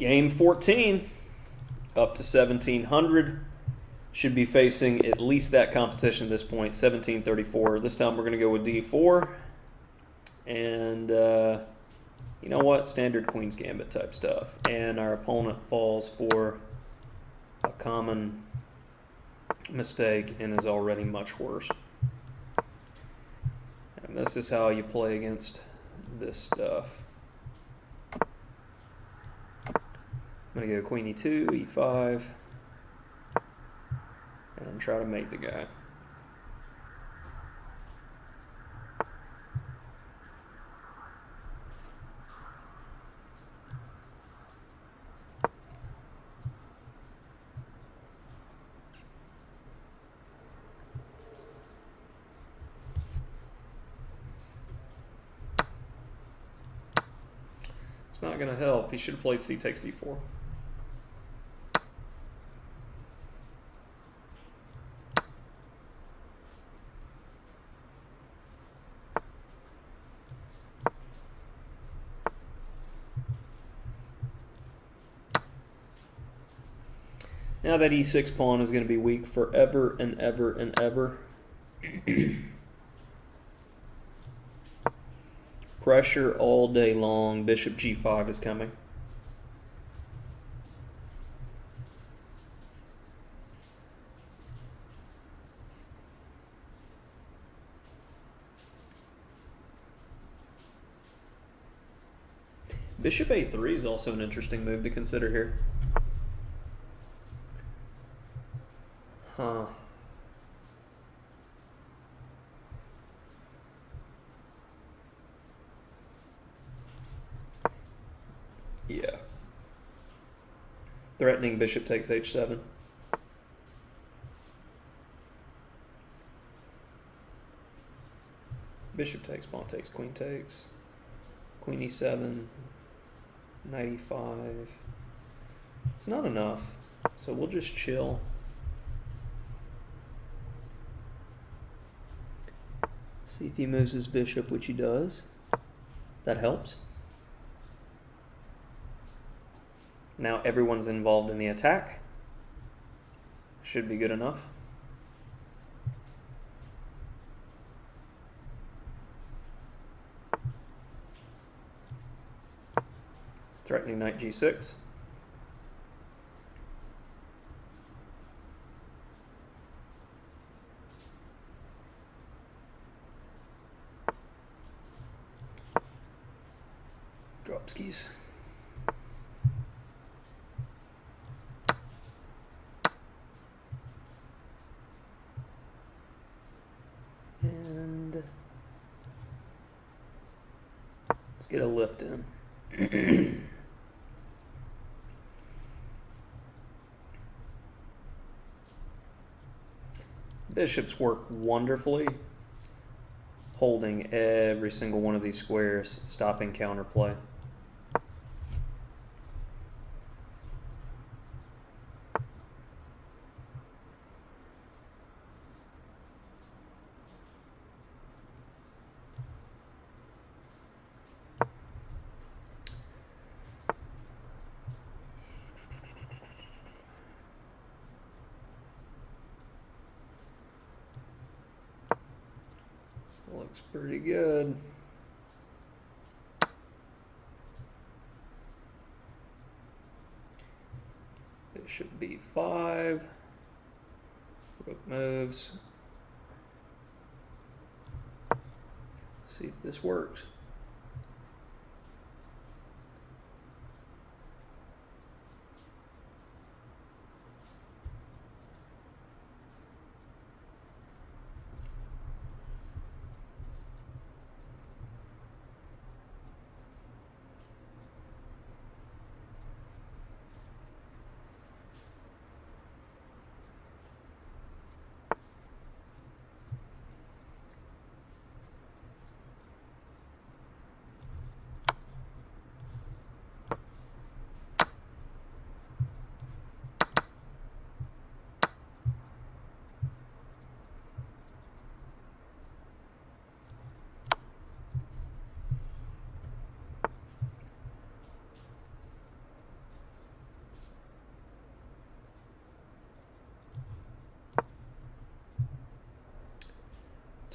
Game 14, up to 1,700. Should be facing at least that competition at this point, 1734. This time we're going to go with D4. And you know what? Standard Queen's Gambit type stuff. And our opponent falls for a common mistake and is already much worse. And this is how you play against this stuff. I'm going to go Queen E2, E5, and try to mate the guy. It's not going to help. He should have played C takes D4. Now that E6 pawn is going to be weak forever and ever and ever. Pressure all day long. Bishop G5 is coming. Bishop A3 is also an interesting move to consider here. Huh. Yeah. Threatening bishop takes H7. Bishop takes, pawn takes, queen takes. Queen E7, knight E5. It's not enough, so we'll just chill. See if he moves his bishop, which he does. That helps. Now everyone's involved in the attack. Should be good enough. Threatening knight G6. Drop skis. And let's get a lift in. Bishops work wonderfully holding every single one of these squares, stopping counterplay. Looks pretty good. Bishop B5. Rook moves. See if this works.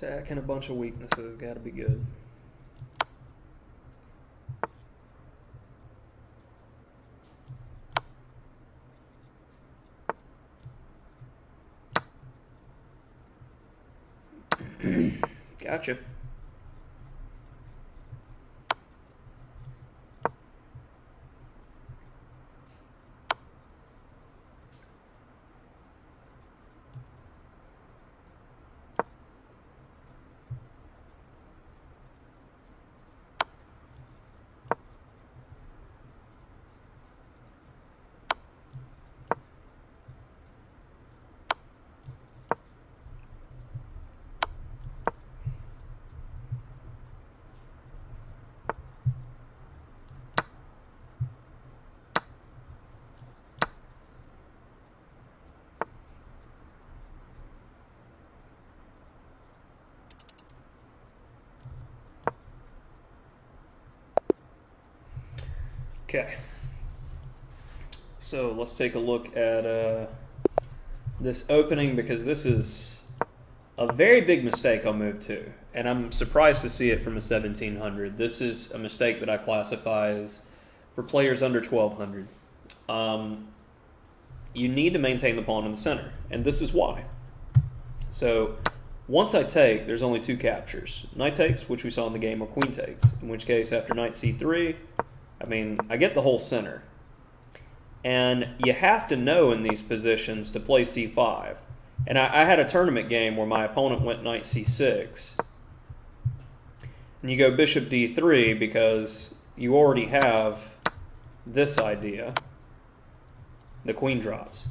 Attacking a bunch of weaknesses, gotta be good. Gotcha. Okay, so let's take a look at this opening, because this is a very big mistake on move 2, and I'm surprised to see it from a 1700. This is a mistake that I classify as for players under 1200. You need to maintain the pawn in the center, and this is why. So once I take, there's only 2 captures. Knight takes, which we saw in the game, or queen takes, in which case after knight c3, I get the whole center. And you have to know in these positions to play c5. And I had a tournament game where my opponent went knight c6. And you go bishop d3 because you already have this idea. The queen drops.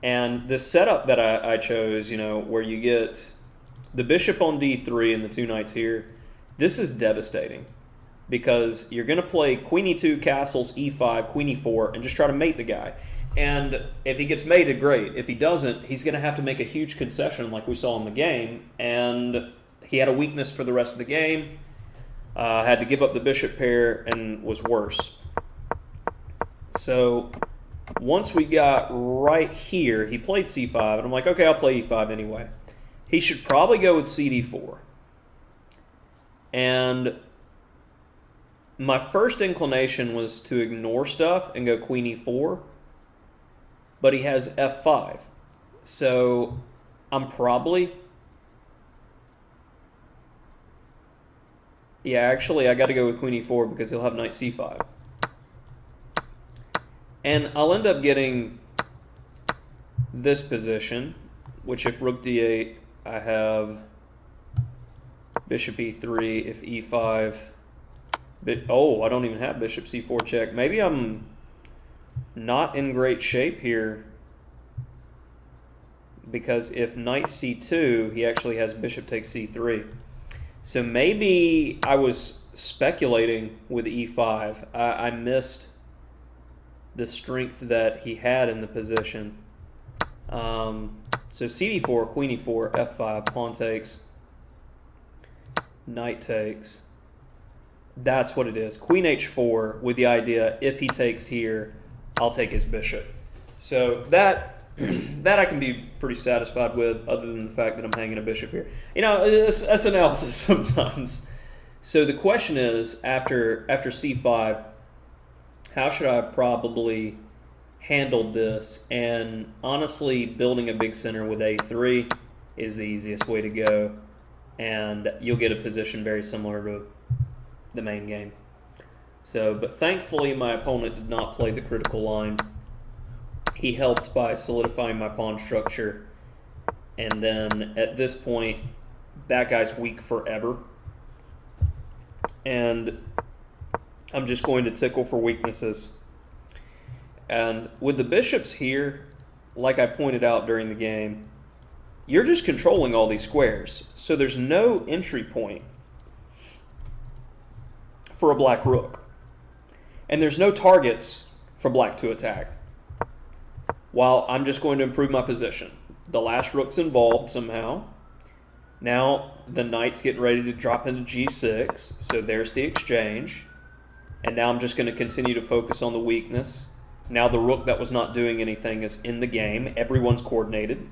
And this setup that I chose, where you get the bishop on d3 and the 2 knights here, this is devastating. Because you're going to play queen e2, castles, e5, queen e4, and just try to mate the guy. And if he gets mated, great. If he doesn't, he's going to have to make a huge concession like we saw in the game. And he had a weakness for the rest of the game, had to give up the bishop pair, and was worse. So once we got right here, he played c5, and I'm like, okay, I'll play e5 anyway. He should probably go with cd4. And my first inclination was to ignore stuff and go queen e4, but he has f5. So I'm probably... Yeah, actually, I got to go with queen e4 because he'll have knight c5. And I'll end up getting this position, which if rook d8, I have bishop e3, if e5... Oh, I don't even have bishop c4 check. Maybe I'm not in great shape here, because if knight c2, he actually has bishop takes c3. So maybe I was speculating with e5. I missed the strength that he had in the position. So cd4, queen e4, f5, pawn takes, knight takes. That's what it is. Queen h4 with the idea, if he takes here, I'll take his bishop. So that I can be pretty satisfied with, other than the fact that I'm hanging a bishop here. It's analysis sometimes. So the question is, after c5, how should I probably handle this? And honestly, building a big center with a3 is the easiest way to go. And you'll get a position very similar to the main game. So, but thankfully my opponent did not play the critical line. He helped by solidifying my pawn structure, and then at this point that guy's weak forever, and I'm just going to tickle for weaknesses. And with the bishops here, like I pointed out during the game, you're just controlling all these squares, so there's no entry point for a black rook. And there's no targets for black to attack. While I'm just going to improve my position. The last rook's involved somehow. Now the knight's getting ready to drop into g6, so there's the exchange. And now I'm just going to continue to focus on the weakness. Now the rook that was not doing anything is in the game. Everyone's coordinated.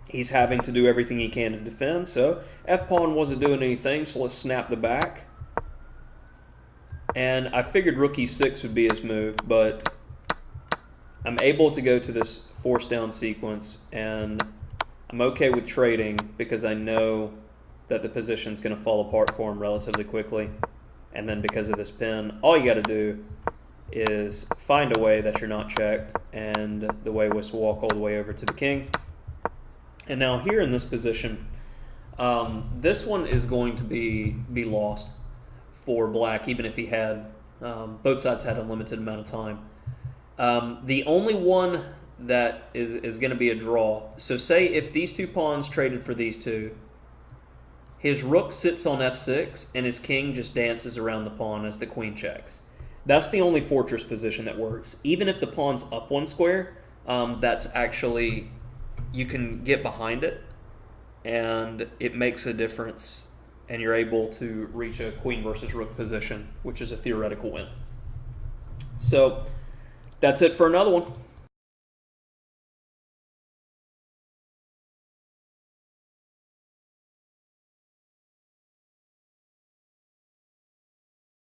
he's having to do everything he can to defend. So f-pawn wasn't doing anything, so let's snap the back. And I figured rook e6 would be his move, but I'm able to go to this force down sequence, and I'm okay with trading because I know that the position's going to fall apart for him relatively quickly. And then because of this pin, all you got to do is find a way that you're not checked, and the way was to walk all the way over to the king. And now here in this position, this one is going to be lost for black, even if he had, both sides had a limited amount of time. The only one that is going to be a draw, so say if these two pawns traded for these two, his rook sits on f6 and his king just dances around the pawn as the queen checks. That's the only fortress position that works. Even if the pawn's up one square, that's actually, you can get behind it and it makes a difference, and you're able to reach a queen versus rook position, which is a theoretical win. So that's it for another one.